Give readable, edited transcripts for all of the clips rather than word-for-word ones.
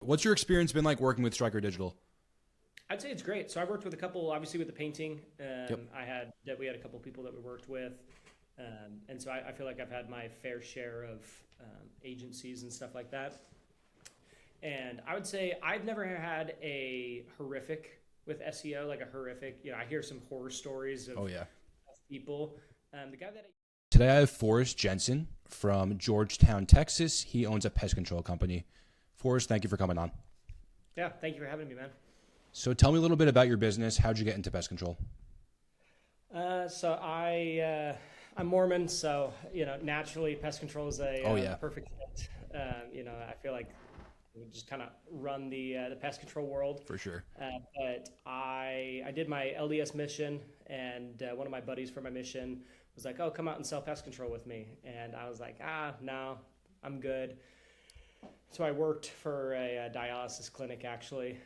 What's your experience been like working with Stryker Digital? I'd say it's great. So I worked with a couple, obviously with the painting. Yep. We had a couple people that we worked with, and so I feel like I've had my fair share of agencies and stuff like that. And I would say I've never had a horrific with SEO, like a horrific. I hear some horror stories Oh yeah. of people. The guy that Today I have Forrest Jensen from Georgetown, Texas. He owns a pest control company. Forrest, thank you for coming on. Yeah, thank you for having me, man. So tell me a little bit about your business. How'd you get into pest control? I'm Mormon, so naturally pest control is a Oh yeah. perfect fit. I feel like we just kind of run the pest control world. For sure. But I did my LDS mission, and one of my buddies for my mission was like, "Oh, come out and sell pest control with me." And I was like, no, I'm good. So I worked for a dialysis clinic, actually,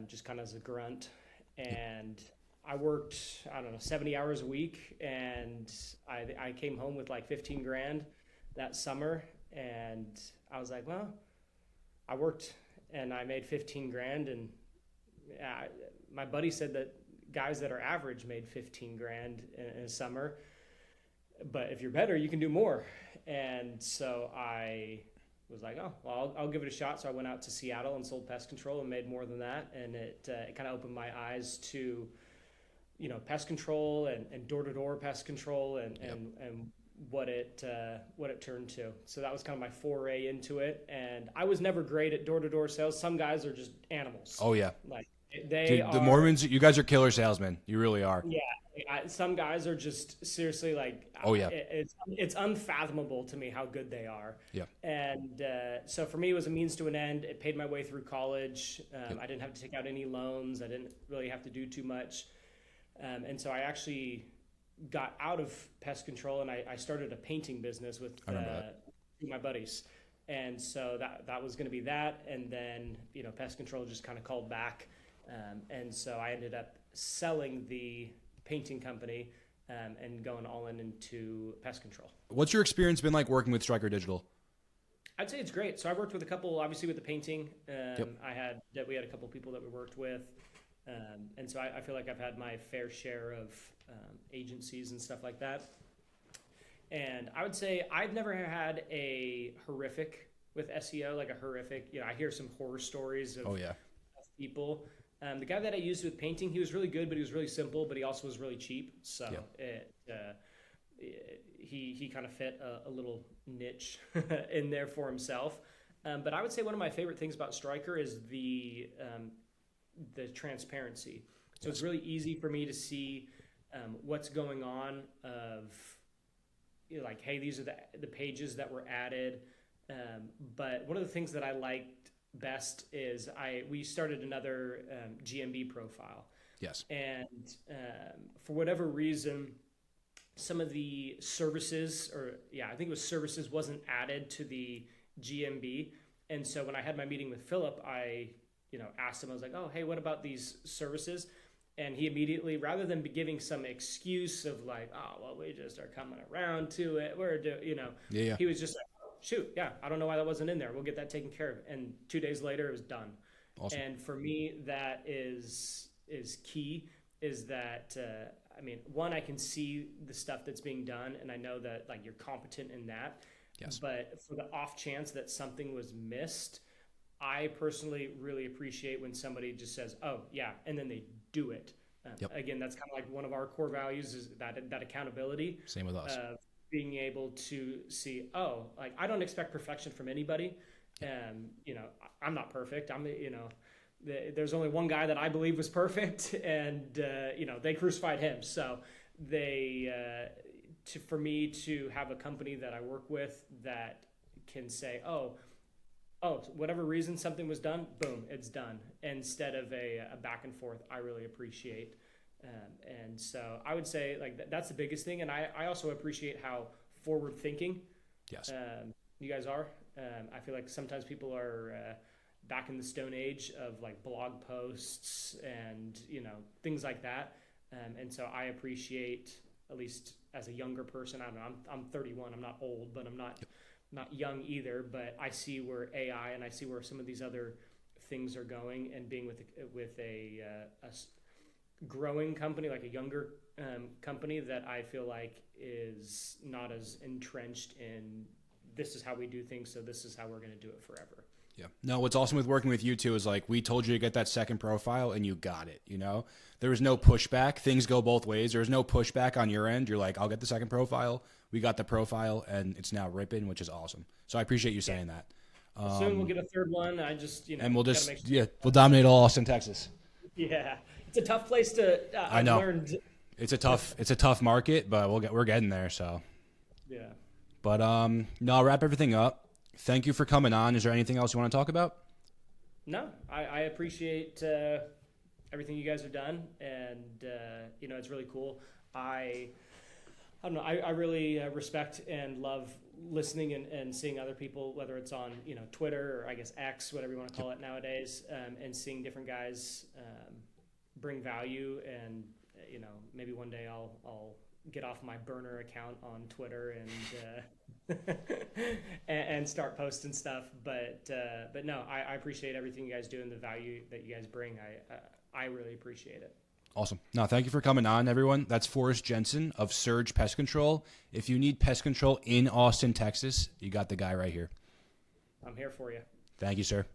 just kind of as a grunt. And I worked, I don't know, 70 hours a week. And I came home with like 15 grand that summer. And I was like, well, I worked and I made 15 grand. And my buddy said that guys that are average made 15 grand in a summer. But if you're better, you can do more. And so I was like, oh, well, I'll give it a shot. So I went out to Seattle and sold pest control and made more than that. And it kind of opened my eyes to, pest control and door-to-door pest control and what it turned to. So that was kind of my foray into it. And I was never great at door-to-door sales. Some guys are just animals. Oh yeah. Like Dude, the Mormons, you guys are killer salesmen. You really are. Yeah. Some guys are just seriously like, oh yeah, it's unfathomable to me how good they are. Yeah. And so for me, it was a means to an end. It paid my way through college. I didn't have to take out any loans. I didn't really have to do too much. And so I actually got out of pest control and I started a painting business with my buddies. And so that was going to be that. And then, pest control just kind of called back. And so I ended up selling the painting company and going all into pest control. What's your experience been like working with Stryker Digital? I'd say it's great. So I worked with a couple, obviously with the painting. We had a couple people that we worked with. And so I feel like I've had my fair share of agencies and stuff like that. And I would say I've never had a horrific with SEO, like a horrific, I hear some horror stories of people. The guy that I used with painting, he was really good, but he was really simple, but he also was really cheap. So he kind of fit a little niche in there for himself. But I would say one of my favorite things about Stryker is the transparency. So it's really easy for me to see what's going on of like, hey, these are the pages that were added. But one of the things that I liked best is we started another GMB profile. Yes. And for whatever reason, some of the services, I think it was services, wasn't added to the GMB. And so when I had my meeting with Philip, I asked him, I was like, oh, hey, what about these services? And he immediately, rather than giving some excuse of like, oh, well, we just are coming around to it, he was just like, shoot, yeah, I don't know why that wasn't in there. We'll get that taken care of. And 2 days later, it was done. Awesome. And for me, that is key, is that, one, I can see the stuff that's being done, and I know that like you're competent in that. Yes. But for the off chance that something was missed, I personally really appreciate when somebody just says, oh, yeah, and then they do it. Again, that's kind of like one of our core values, is that accountability. Same with us. Being able to see, like I don't expect perfection from anybody. I'm not perfect. There's only one guy that I believe was perfect, and they crucified him. So for me to have a company that I work with that can say, oh, whatever reason something was done, boom, it's done, instead of a back and forth, I really appreciate. And so I would say like that's the biggest thing. And I also appreciate how forward thinking you guys are. I feel like sometimes people are back in the Stone Age of like blog posts and things like that. And so I appreciate, at least as a younger person, I don't know, I'm 31, I'm not old, but I'm not young either, but I see where AI and I see where some of these other things are going, and being with a growing company, like a younger company that I feel like is not as entrenched in this is how we do things, so this is how we're going to do it forever. Yeah. No, what's awesome with working with you too is like we told you to get that second profile and you got it, you know? There was no pushback. Things go both ways. There was no pushback on your end. You're like, I'll get the second profile. We got the profile and it's now ripping, which is awesome. So I appreciate you saying that. Soon we'll get a third one. I just, and we'll just, we'll dominate all Austin, Texas. Yeah. It's a tough place to, I know. It's a tough market, but we're getting there. So, yeah. But, no, I'll wrap everything up. Thank you for coming on. Is there anything else you want to talk about? No, I appreciate everything you guys have done, and it's really cool. I don't know. I really respect and love listening and seeing other people, whether it's on Twitter or I guess X, whatever you want to call it nowadays, and seeing different guys bring value. And maybe one day I'll get off my burner account on Twitter and and start posting stuff. But no, I appreciate everything you guys do and the value that you guys bring. I really appreciate it. Awesome. No, thank you for coming on, everyone. That's Forrest Jensen of Surge Pest Control. If you need pest control in Austin, Texas, you got the guy right here. I'm here for you. Thank you, sir.